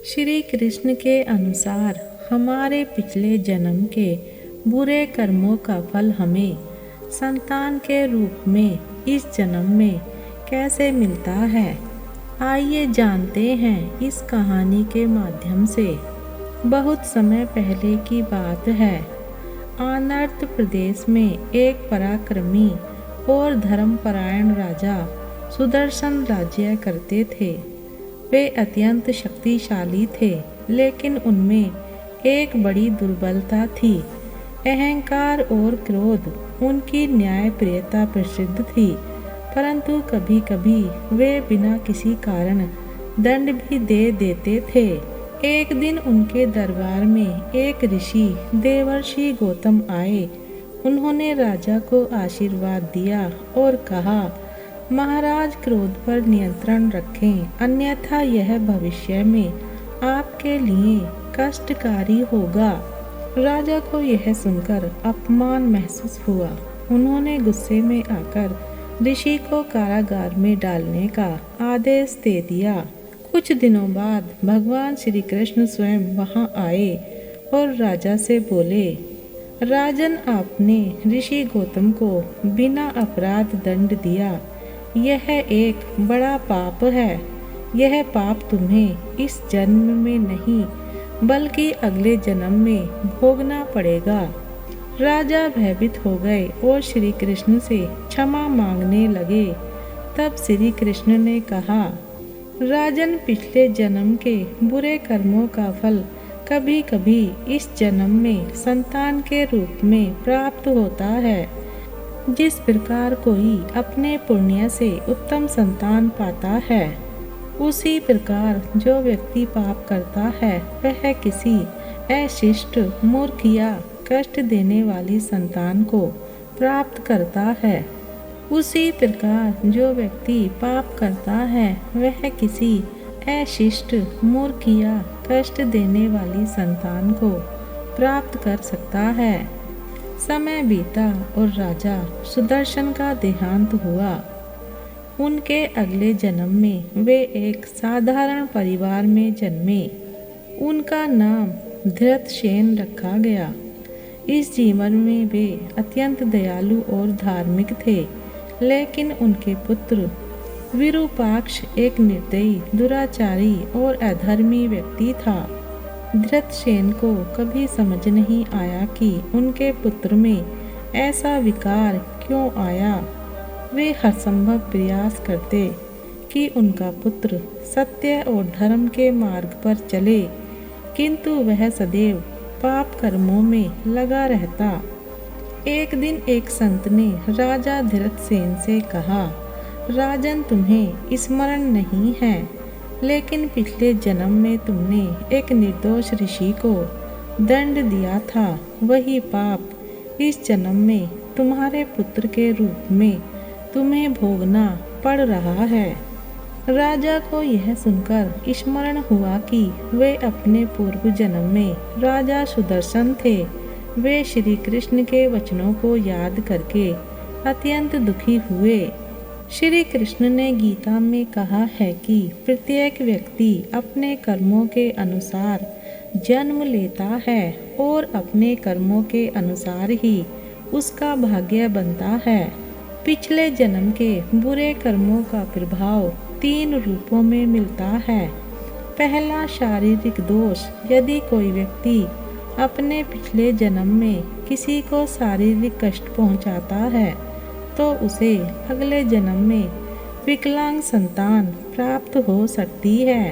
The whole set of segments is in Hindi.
श्री कृष्ण के अनुसार हमारे पिछले जन्म के बुरे कर्मों का फल हमें संतान के रूप में इस जन्म में कैसे मिलता है, आइए जानते हैं इस कहानी के माध्यम से। बहुत समय पहले की बात है। आनर्त प्रदेश में एक पराक्रमी और धर्मपरायण राजा सुदर्शन राज्य करते थे। वे अत्यंत शक्तिशाली थे, लेकिन उनमें एक बड़ी दुर्बलता थी। अहंकार और क्रोध उनकी न्यायप्रियता प्रसिद्ध थी, परंतु कभी कभी वे बिना किसी कारण दंड भी दे देते थे। एक दिन उनके दरबार में एक ऋषि देवर्षि गौतम आए। उन्होंने राजा को आशीर्वाद दिया और कहा, महाराज क्रोध पर नियंत्रण रखें, अन्यथा यह भविष्य में आपके लिए कष्टकारी होगा। राजा को यह सुनकर अपमान महसूस हुआ। उन्होंने गुस्से में आकर ऋषि को कारागार में डालने का आदेश दे दिया। कुछ दिनों बाद भगवान श्री कृष्ण स्वयं वहां आए और राजा से बोले, राजन, आपने ऋषि गौतम को बिना अपराध दंड दिया। यह एक बड़ा पाप है। यह पाप तुम्हें इस जन्म में नहीं बल्कि अगले जन्म में भोगना पड़ेगा। राजा भयभीत हो गए और श्री कृष्ण से क्षमा मांगने लगे। तब श्री कृष्ण ने कहा, राजन, पिछले जन्म के बुरे कर्मों का फल कभी कभी इस जन्म में संतान के रूप में प्राप्त होता है। जिस प्रकार कोई अपने पुण्य से उत्तम संतान पाता है, उसी प्रकार जो व्यक्ति पाप करता है वह किसी अशिष्ट, मूर्ख या कष्ट देने वाली संतान को प्राप्त करता है। उसी प्रकार जो व्यक्ति पाप करता है वह किसी अशिष्ट, मूर्ख या कष्ट देने वाली संतान को प्राप्त कर सकता है। समय बीता और राजा सुदर्शन का देहांत हुआ। उनके अगले जन्म में वे एक साधारण परिवार में जन्मे। उनका नाम धृतसेन रखा गया। इस जीवन में वे अत्यंत दयालु और धार्मिक थे, लेकिन उनके पुत्र विरूपाक्ष एक निर्दयी, दुराचारी और अधर्मी व्यक्ति था। धृतसेन को कभी समझ नहीं आया कि उनके पुत्र में ऐसा विकार क्यों आया। वे हरसंभव प्रयास करते कि उनका पुत्र सत्य और धर्म के मार्ग पर चले, किंतु वह सदैव पाप कर्मों में लगा रहता। एक दिन एक संत ने राजा धृतसेन से कहा, राजन, तुम्हें स्मरण नहीं है, लेकिन पिछले जन्म में तुमने एक निर्दोष ऋषि को दंड दिया था। वही पाप इस जन्म में तुम्हारे पुत्र के रूप में तुम्हें भोगना पड़ रहा है। राजा को यह सुनकर स्मरण हुआ कि वे अपने पूर्व जन्म में राजा सुदर्शन थे। वे श्री कृष्ण के वचनों को याद करके अत्यंत दुखी हुए। श्री कृष्ण ने गीता में कहा है कि प्रत्येक व्यक्ति अपने कर्मों के अनुसार जन्म लेता है और अपने कर्मों के अनुसार ही उसका भाग्य बनता है। पिछले जन्म के बुरे कर्मों का प्रभाव 3 रूपों में मिलता है। पहला, शारीरिक दोष। यदि कोई व्यक्ति अपने पिछले जन्म में किसी को शारीरिक कष्ट पहुंचाता है तो उसे अगले जन्म में विकलांग संतान प्राप्त हो सकती है।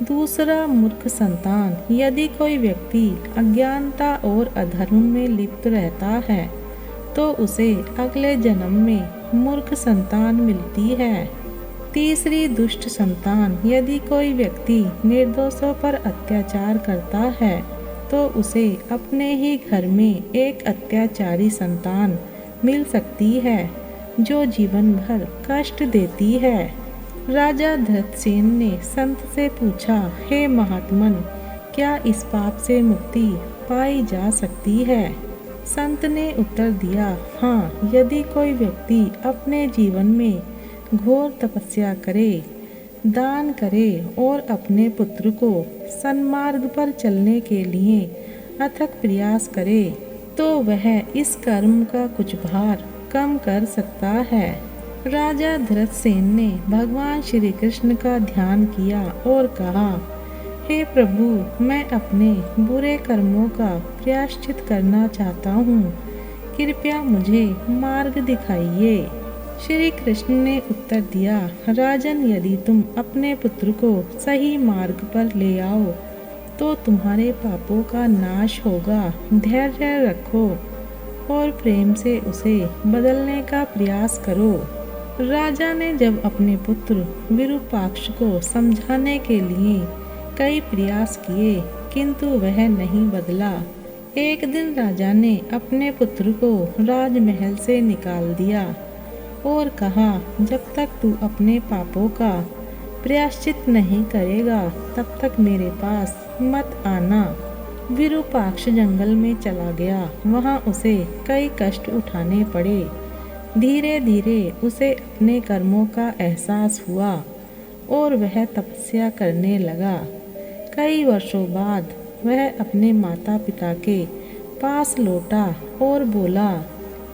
दूसरा, मूर्ख संतान। यदि कोई व्यक्ति अज्ञानता और अधर्म में लिप्त रहता है तो उसे अगले जन्म में मूर्ख संतान मिलती है। तीसरी, दुष्ट संतान। यदि कोई व्यक्ति निर्दोषों पर अत्याचार करता है तो उसे अपने ही घर में एक अत्याचारी संतान मिल सकती है जो जीवन भर कष्ट देती है। राजा धृतसेन ने संत से पूछा, हे महात्मन, क्या इस पाप से मुक्ति पाई जा सकती है? संत ने उत्तर दिया, हाँ, यदि कोई व्यक्ति अपने जीवन में घोर तपस्या करे, दान करे और अपने पुत्र को सन्मार्ग पर चलने के लिए अथक प्रयास करे तो वह इस कर्म का कुछ भार कम कर सकता है। राजा धृतसेन ने भगवान श्री कृष्ण का ध्यान किया और कहा, हे प्रभु, मैं अपने बुरे कर्मों का प्रायश्चित करना चाहता हूँ, कृपया मुझे मार्ग दिखाइए। श्री कृष्ण ने उत्तर दिया, राजन, यदि तुम अपने पुत्र को सही मार्ग पर ले आओ तो तुम्हारे पापों का नाश होगा। धैर्य रखो और प्रेम से उसे बदलने का प्रयास करो। राजा ने जब अपने पुत्र विरूपाक्ष को समझाने के लिए कई प्रयास किए किंतु वह नहीं बदला। एक दिन राजा ने अपने पुत्र को राजमहल से निकाल दिया और कहा, जब तक तू अपने पापों का प्रायश्चित नहीं करेगा तब तक मेरे पास मत आना। विरूपाक्ष जंगल में चला गया। वहाँ उसे कई कष्ट उठाने पड़े। धीरे धीरे उसे अपने कर्मों का एहसास हुआ और वह तपस्या करने लगा। कई वर्षों बाद वह अपने माता पिता के पास लौटा और बोला,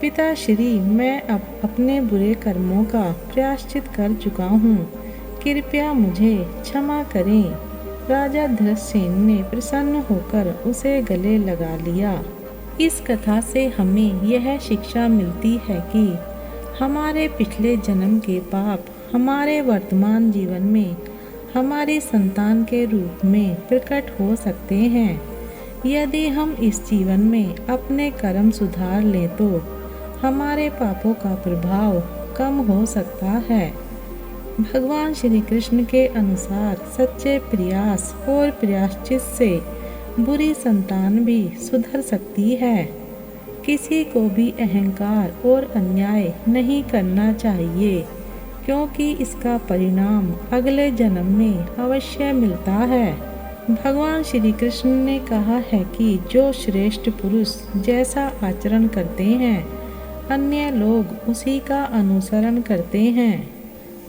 पिताश्री, मैं अब अपने बुरे कर्मों का प्रायश्चित कर चुका हूँ, कृपया मुझे क्षमा करें। राजा धृतसेन ने प्रसन्न होकर उसे गले लगा लिया। इस कथा से हमें यह शिक्षा मिलती है कि हमारे पिछले जन्म के पाप हमारे वर्तमान जीवन में हमारी संतान के रूप में प्रकट हो सकते हैं। यदि हम इस जीवन में अपने कर्म सुधार लें तो हमारे पापों का प्रभाव कम हो सकता है। भगवान श्री कृष्ण के अनुसार सच्चे प्रयास और प्रायश्चित से बुरी संतान भी सुधर सकती है। किसी को भी अहंकार और अन्याय नहीं करना चाहिए क्योंकि इसका परिणाम अगले जन्म में अवश्य मिलता है। भगवान श्री कृष्ण ने कहा है कि जो श्रेष्ठ पुरुष जैसा आचरण करते हैं अन्य लोग उसी का अनुसरण करते हैं।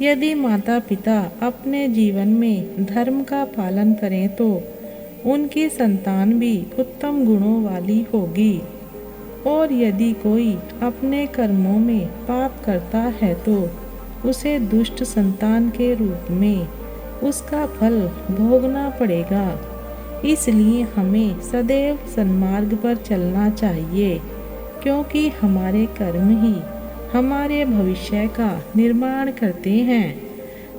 यदि माता पिता अपने जीवन में धर्म का पालन करें तो उनकी संतान भी उत्तम गुणों वाली होगी और यदि कोई अपने कर्मों में पाप करता है तो उसे दुष्ट संतान के रूप में उसका फल भोगना पड़ेगा। इसलिए हमें सदैव सन्मार्ग पर चलना चाहिए क्योंकि हमारे कर्म ही हमारे भविष्य का निर्माण करते हैं।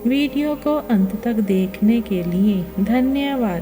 वीडियो को अंत तक देखने के लिए धन्यवाद।